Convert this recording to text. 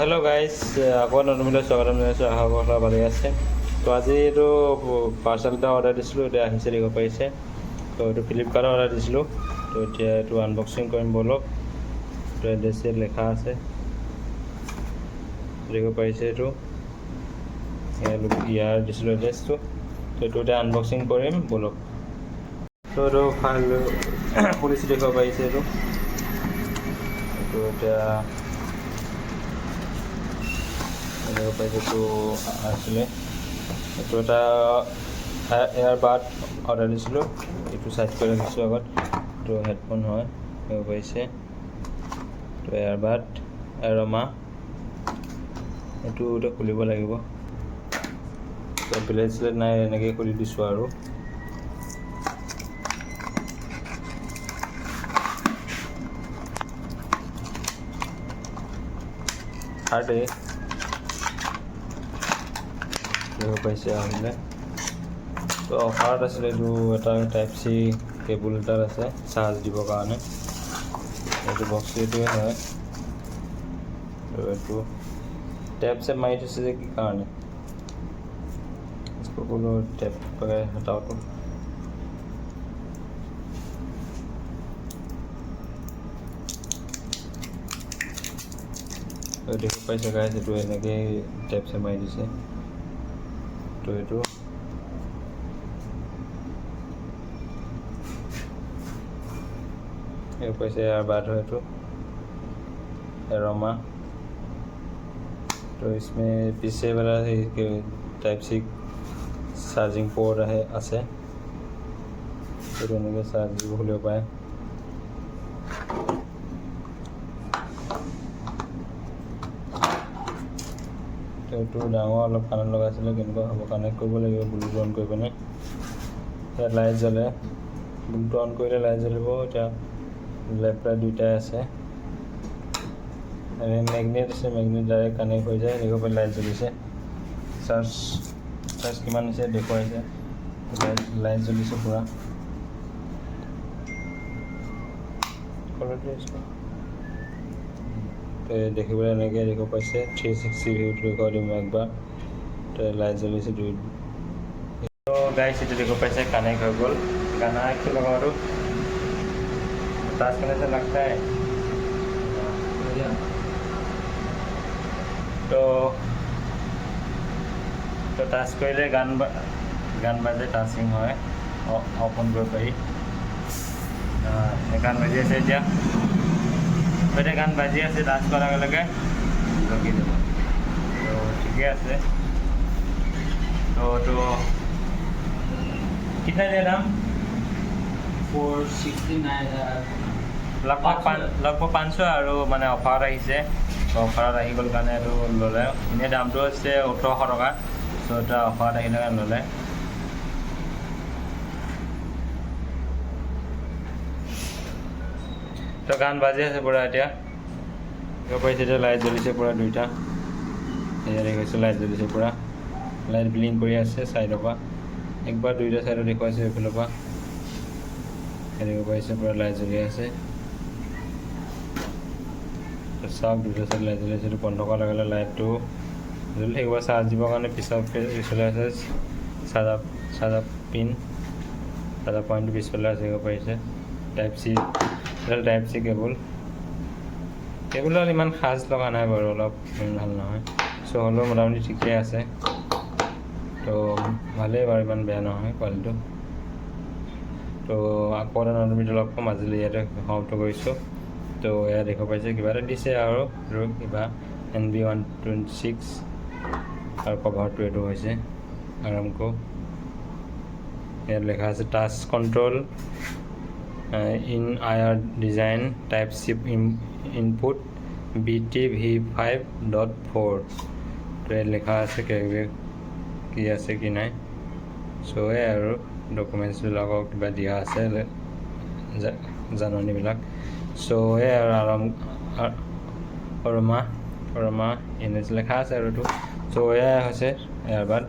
Hello' guys, আকৌ নতুন video' স্বাগতম জনাইছোঁ। আশা কৰা ভালেই আছে। তো আজি এইটো পাৰ্চেল এটা অৰ্ডাৰ দিছিলোঁ, এতিয়া আহিছে দিব পাৰিছে। তো এইটো ফ্লিপকাৰ্টত অৰ্ডাৰ দিছিলোঁ। তো এতিয়া এইটো আনবক্সিং কৰিম ব'লক। তো এড্ৰেছ লেখা আছে, দিব পাৰিছে। এইটো ইয়াৰ দিছিলোঁ এড্ৰেছটো। তো এইটো এতিয়া আনবক্সিং কৰিম ব'লক। তো এইটো ফাইল খুলিছে, দেখিব পাৰিছে। এইটো এতিয়া দেখো পাইছে। তো আছিলে এইটো এটা এয়াৰবাড অৰ্ডাৰ দিছিলোঁ, এইটো চাইড কৰি ৰাখিছোঁ আগত। তো হেডফোন হয়, দেখো পাইছে। তো এয়াৰবাড এৰমা, এইটো এতিয়া খুলিব লাগিব। তো প্লেট চিলেট নাই, এনেকৈ খুলি দিছোঁ আৰু হাৰ্ডে দেখো পাইছে আহিলে। তো অফাৰত আছিলে এইটো এটা টাইপ চি কেবুল এটাৰ আছে চাৰ্জ দিবৰ কাৰণে। এইটো বক্সটো এইটোৱে হয়। তো এইটো টেপ চেপ মাৰি থৈছে যে কি কাৰণে, সকলো টেপ লগাই হটাওটো। দেখি পাইছে গাইজ, এইটো এনেকৈ টেপ চেপ মাৰি দিছে। তো এইটো पैसे एयरबड है तो एरोमा। तो इसमें पीछे वाला टाइप सी चार्जिंग पोर्ट है आसे, तो এনেকৈ চাৰ্জ দিব খুলিব পাৰে। তো এইটো ডাঙৰ অলপ কাণত লগাইছিলে, কেনেকুৱা হ'ব কানেক্ট কৰিব লাগিব ব্লুটুথ অন কৰি পিনে। ইয়াত লাইট জ্বলে, ব্লুটুথ অন কৰিলে লাইট জ্বলিব। এতিয়া লেফ্ট ৰাইট দুইটাই আছে। মেগনেট আছে, মেগনেট ডাইৰেক্ট কানেক্ট হৈ যায়। দেখো পাই লাইট জ্বলিছে। চাৰ্জ কিমান হৈছে দেখুৱাইছে, লাইট জ্বলিছে পূৰা। দেখিবলৈ এনেকৈ দেখো পাইছে। 360 ভিউটো দেখুৱাই দিম একবাৰ। তো লাইট জ্বলিছে দুই। তো গাইছ এইটো দেখো পাইছে কানেক্ট হৈ গ'ল। গানা কি লগাওঁ टाच करने से लगता है तो टाच कर गान बाजे टाचिंग है ओपन कर पारि। गान बाजी आसे, এতিয়া गान बाजी आसे, टाच करार लगे लगी যাব। तो ठीक है। तो कितना दे दाम? 469 लगभग 500 আৰু মানে অফাৰত আহিছে। তো অফাৰত আহি গ'ল কাৰণে এইটো ল'লে। এনেই দামটো হৈছে 1800 টকা। তো এটা অফাৰত আহিলে কাৰণে ল'লে। তো গান বাজি আছে পূৰা। এতিয়া পাইছে, এতিয়া লাইট জ্বলিছে পূৰা দুইটা। এয়া দেখুৱাইছে লাইট জ্বলিছে পূৰা, লাইট ব্লিং কৰি আছে চাইডৰ পৰা। একবাৰ দুইটা চাইডত দেখুৱাইছে, এইফালৰ পৰা দেখো পাইছে পূৰা লাইট জ্বলি আছে। চাওক দুটা চাইড লাইট জ্বলি আছে। এইটো বন্ধ কৰাৰ লগে লগে লাইটটো জ্বলি থাকিব। চাৰ্জ দিবৰ কাৰণে পিছফালে আছে চাৰ্জাৰ পিন, চাৰ্জাৰ পইণ্টটো পিছফালে আছে, দেখো পাইছে। টাইপ চি কেবুলত ইমান সাজ লগা নাই বাৰু, অলপ ভাল নহয়। চ' হ'লেও মোটামুটি ঠিকেই আছে। তো ভালেই বাৰু, ইমান বেয়া নহয় কোৱালিটিটো। তো আকৌ এটা নতুন ভিডিঅ' লগ পাম। আজিলৈ ইয়াতে সমাপ্ত কৰিছোঁ। তো এয়া দেখো পাইছে কিবা এটা দিছে আৰু কিবা NB126 আৰু কভাৰটো এইটো হৈছে আৰামকো। ইয়াত লেখা আছে touch control in Iyer design type C input BT-V5.4। তো ইয়াত লেখা আছে কি আছে কি নাই। চ' আৰু ডকুমেণ্টছবিলাকক কিবা দিয়া আছে জাননীবিলাক। চ' আৰু অৰমা ইনেজ লেখা আছে আৰু এইটো। চ' এয়াই হৈছে এয়াৰবাড।